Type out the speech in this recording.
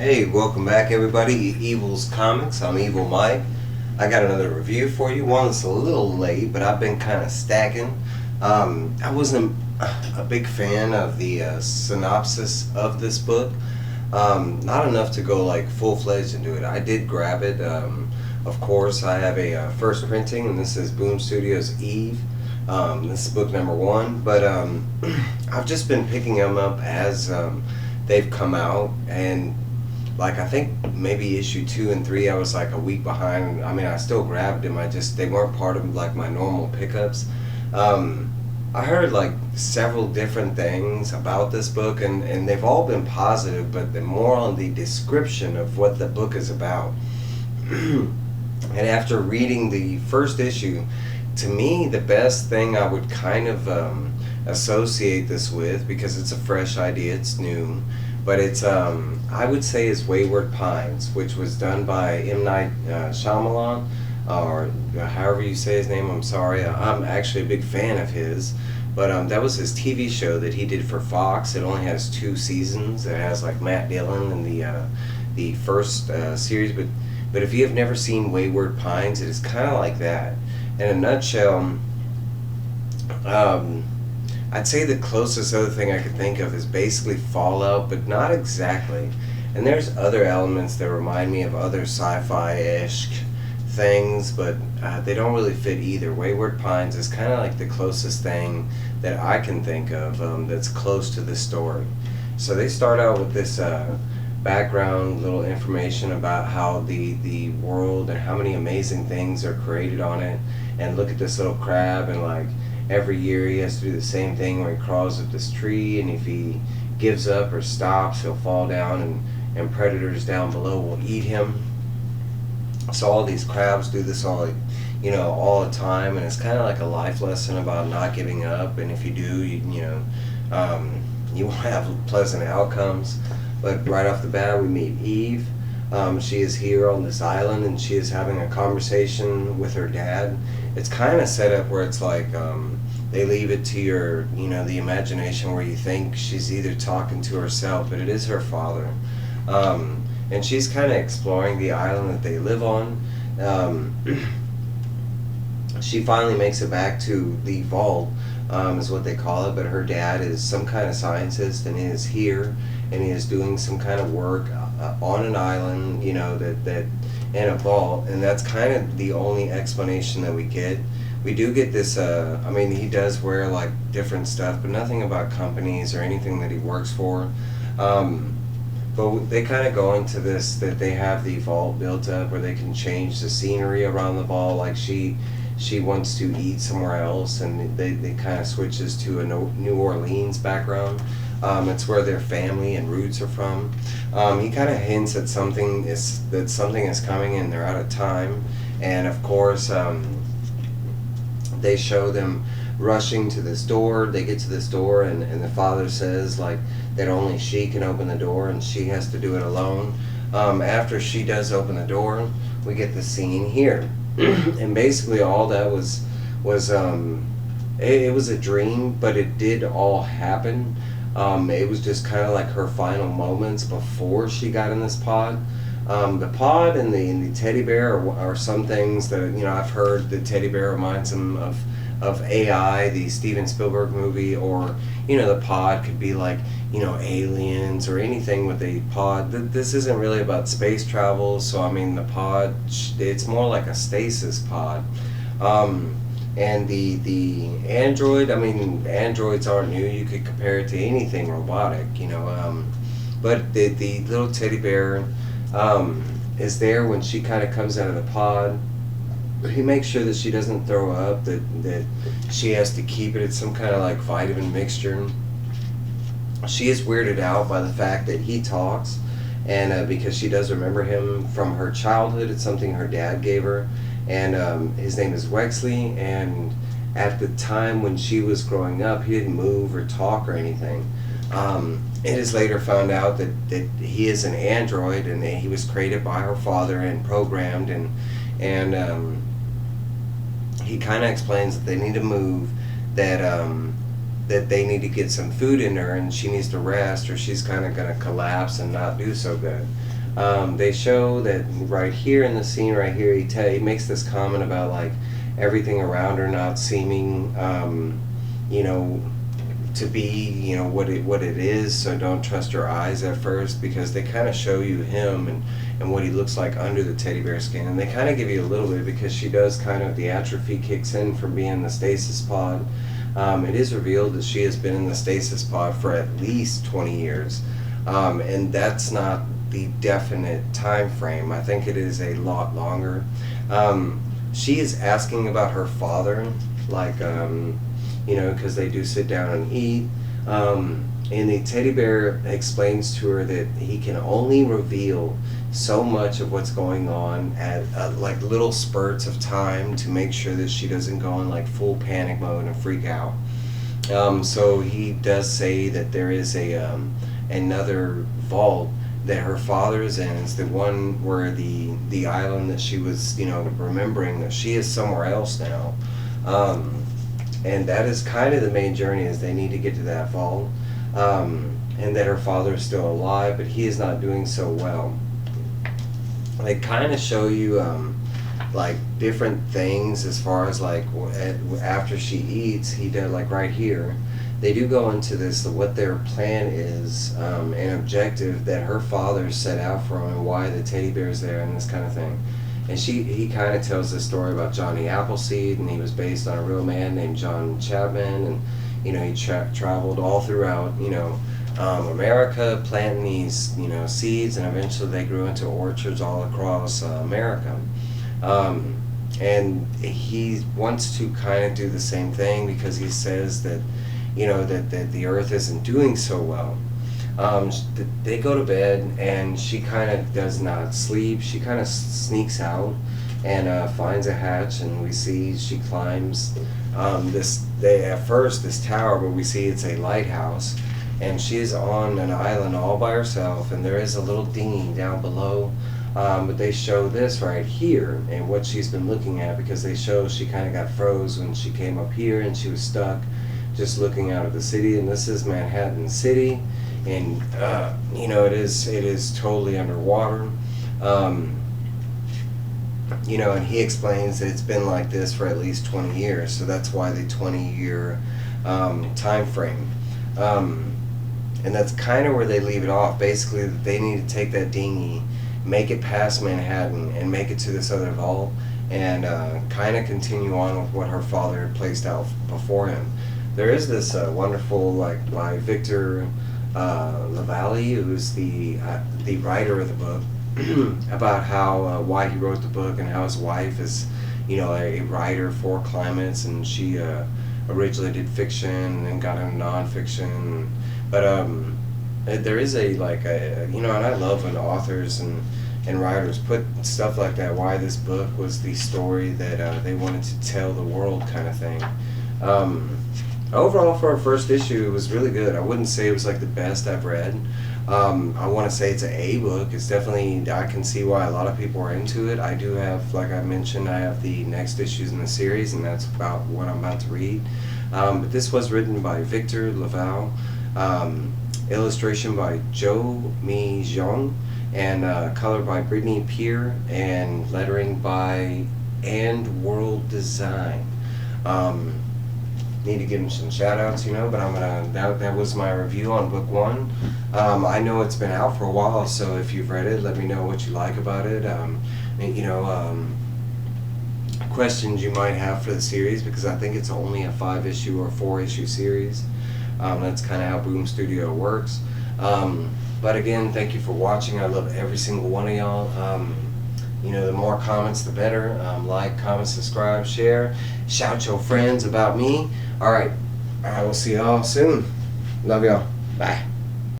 Hey, welcome back everybody. Evil's Comics. I'm Evil Mike. I got another review for you. One that's a little late, but I've been kind of stacking. I wasn't a big fan of the synopsis of this book. Not enough to go like full-fledged into it. I did grab it. Of course, I have a first printing, and this is Boom Studios Eve. This is book number one, but I've just been picking them up as they've come out, and like I think maybe issue 2 and 3 I was like a week behind. I mean, I still grabbed them, they weren't part of like my normal pickups. I heard like several different things about this book, and they've all been positive, but they're more on the description of what the book is about. And after reading the first issue, to me the best thing I would kind of associate this with, because it's a fresh idea, it's new, but it's I would say is Wayward Pines, which was done by M. Night Shyamalan, or however you say his name. I'm sorry, I'm actually a big fan of his, but that was his TV show that he did for Fox. It only has 2 seasons. It has like Matt Dillon in the first series, but if you have never seen Wayward Pines, it is kind of like that. In a nutshell, I'd say the closest other thing I could think of is basically Fallout, but not exactly. And there's other elements that remind me of other sci-fi-ish things, but they don't really fit either. Wayward Pines is kind of like the closest thing that I can think of that's close to this story. So they start out with this background, little information about how the world and how many amazing things are created on it. And look at this little crab, and like every year he has to do the same thing where he crawls up this tree, and if he gives up or stops, he'll fall down, and predators down below will eat him. So all these crabs do this all the time, and it's kind of like a life lesson about not giving up, and if you do, you won't have pleasant outcomes. But right off the bat we meet Eve. She is here on this island, and she is having a conversation with her dad. It's kind of set up where it's like they leave it to your, the imagination, where you think she's either talking to herself, but it is her father. And she's kind of exploring the island that they live on. She finally makes it back to the vault, is what they call it, but her dad is some kind of scientist, and he is here, and he is doing some kind of work on an island, that in a vault, and that's kind of the only explanation that we get. We do get this, he does wear like different stuff, but nothing about companies or anything that he works for. But they kind of go into this, that they have the vault built up where they can change the scenery around the vault. Like she wants to eat somewhere else, and they kind of switches to a New Orleans background. It's where their family and roots are from. He kind of hints at something is coming, and they're out of time. And of course, they show them rushing to this door. They get to this door, and the father says like that only she can open the door, and she has to do it alone. After she does open the door, we get the scene here. And basically all that was it was a dream, but it did all happen. It was just kind of like her final moments before she got in this pod. The pod and the teddy bear are some things that, I've heard the teddy bear reminds them of AI, the Steven Spielberg movie, or, the pod could be like, aliens or anything with a pod. This isn't really about space travel, so the pod, it's more like a stasis pod. And the android, androids aren't new. You could compare it to anything robotic, but the little teddy bear is there when she kind of comes out of the pod. He makes sure that she doesn't throw up, that she has to keep it. It's some kind of like vitamin mixture. She is weirded out by the fact that he talks, and because she does remember him from her childhood. It's something her dad gave her, and his name is Wexley, and at the time when she was growing up, he didn't move or talk or anything. It is later found out that he is an android, and he was created by her father and programmed, and he kind of explains that they need to move, that that they need to get some food in her and she needs to rest or she's kind of going to collapse and not do so good. They show that right here in the scene right here, he makes this comment about like everything around her not seeming, you know, to be, you know, what it is. So don't trust your eyes at first, because they kind of show you him and what he looks like under the teddy bear skin, and they kind of give you a little bit, because she does kind of, the atrophy kicks in from being in the stasis pod. It is revealed that she has been in the stasis pod for at least 20 years, and that's not the definite time frame. I think it is a lot longer. She is asking about her father, like, you know, because they do sit down and eat. And the teddy bear explains to her that he can only reveal so much of what's going on at like little spurts of time, to make sure that she doesn't go in like full panic mode and freak out. So he does say that there is a another vault that her father is in. It's the one where the island that she was, you know, remembering that she is somewhere else now. And that is kind of the main journey, is they need to get to that vault. And that her father is still alive, but he is not doing so well. They kind of show you like different things as far as like after she eats, he did like right here. They do go into this, what their plan is, an objective that her father set out for him, and why the teddy bear's there and this kind of thing. And he kind of tells this story about Johnny Appleseed, and he was based on a real man named John Chapman, and you know, he traveled all throughout, you know, America, planting these, you know, seeds, and eventually they grew into orchards all across America. And he wants to kind of do the same thing, because he says that, you know, that the earth isn't doing so well. They go to bed, and she kind of does not sleep. She kind of sneaks out and finds a hatch, and we see she climbs at first this tower, but we see it's a lighthouse, and she is on an island all by herself, and there is a little dinghy down below. But they show this right here and what she's been looking at, because they show she kind of got froze when she came up here, and she was stuck just looking out of the city. And this is Manhattan City, and you know, it is totally underwater. You know, and he explains that it's been like this for at least 20 years, so that's why the 20-year time frame. And that's kind of where they leave it off. Basically, they need to take that dinghy, make it past Manhattan, and make it to this other vault, and kind of continue on with what her father had placed out before him. There is this wonderful, like, by Victor LaValle, who's the writer of the book, about how why he wrote the book, and how his wife is, you know, a writer for Climates, and she originally did fiction and then got into nonfiction. But there is a you know, and I love when authors and writers put stuff like that, why this book was the story that they wanted to tell the world, kind of thing. Overall, for our first issue, it was really good. I wouldn't say it was like the best I've read. I want to say it's an A book. It's definitely, I can see why a lot of people are into it. I do have, like I mentioned, I have the next issues in the series, and that's about what I'm about to read. But this was written by Victor LaValle, illustration by Joe Mi Zhong, and color by Brittany Peer, and lettering by And World Design. Need to give him some shout outs, you know, but I'm gonna, that was my review on book one. I know it's been out for a while, so if you've read it, let me know what you like about it. You know, questions you might have for the series, because I think it's only a 5-issue or 4-issue series. That's kind of how Boom Studio works. But again, thank you for watching. I love every single one of y'all. You know, the more comments, the better. Like, comment, subscribe, share. Shout your friends about me. Alright, I will see y'all soon. Love y'all. Bye.